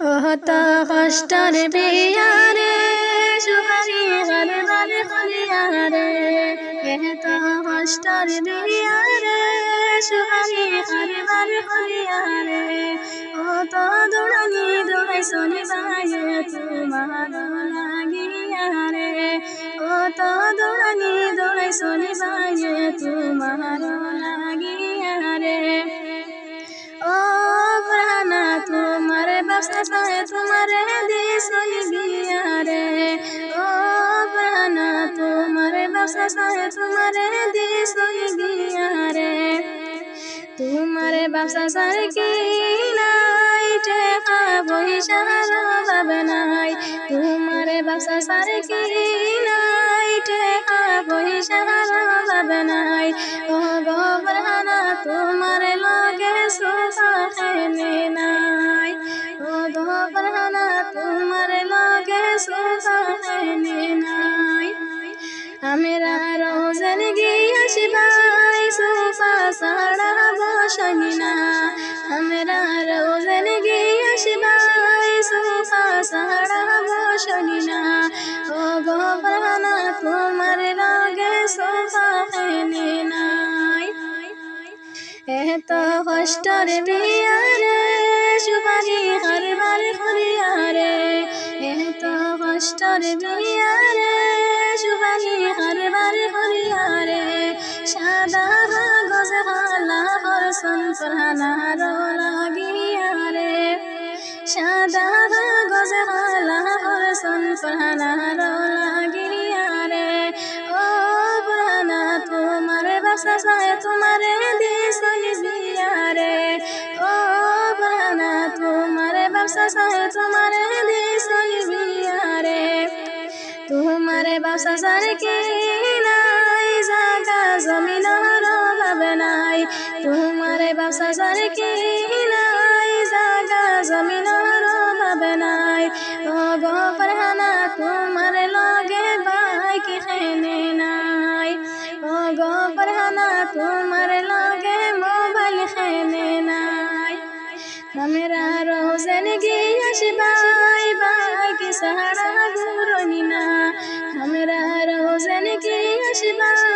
ওহতা কষ্টর বিয়ারে সুপারি গরবার খলিয়ারে এহতা কষ্টর বিয়ারে সুপারি গরবার খলিয়ারে ও তো দৌড়ানি দৌড়াই সনি বায়ে তোমার লাগিয়ারে ও তো দৌড়ানি দৌড়াই সনি বায়ে তোমার লাগিয়ারে ও প্রাণা তোমার ব্যবসা সাহে তোমারে দিশনি বিয়ারে ও প্রাণা তোমার ব্যবসা সাহে তোমারে দিশনি বিয়ারে তোমার ব্যবসা সারে কি নাই টাকা পয়সার অভাব নাই তোমার ব্যবসা সারে কি নাই টাকা পয়সার অভাব নাই ও গো প্রাণা তোমার লগে সোফা খেলে নাই ও গো প্রাণা তোমার লগে সোফা খেলে নাই আমরা রোজন গিয়ে শিবাই সোফা সাড়া বসনি না আমরা রোজন গিয়ে শিবাই সোফা সাড়া বসনি না ও গো প্রাণা তোমার লগে সোফা খেলে নাই এত কষ্টর বিয়ারে সুপারি গরবার খলিয়ারে এত কষ্টর বিয়ারে সুপারি গরবার খলিয়ারে সাদা কাগজ হালা হরসন পরহানার লাগিয়ারে সাদা কাগজ হালা হরসন পরহানার লাগিয়ারে ও পুরানা তোমার ব্যবসা সাহে তোমারে দিশনি বিয়ারে ও পুরানা তোমার ব্যবসা সাহে তোমারে দিশনি বিয়ারে তোমার ব্যবসা সারে কি নাই জাগা জমিনের অভাব নাই তোমার ব্যবসা সারে কি নাই জাগা জমিনের অভাব নাই ও গো প্রাণা তোমার লগে বাইক খেনে নাই ও গো প্রাণা তোমার লগে মোবাইল খেনে নাই আমরা রোজন গিয়ে শিবাই বাইক সারা ঘুরনি না আমরা রোজন গিয়ে শিবাই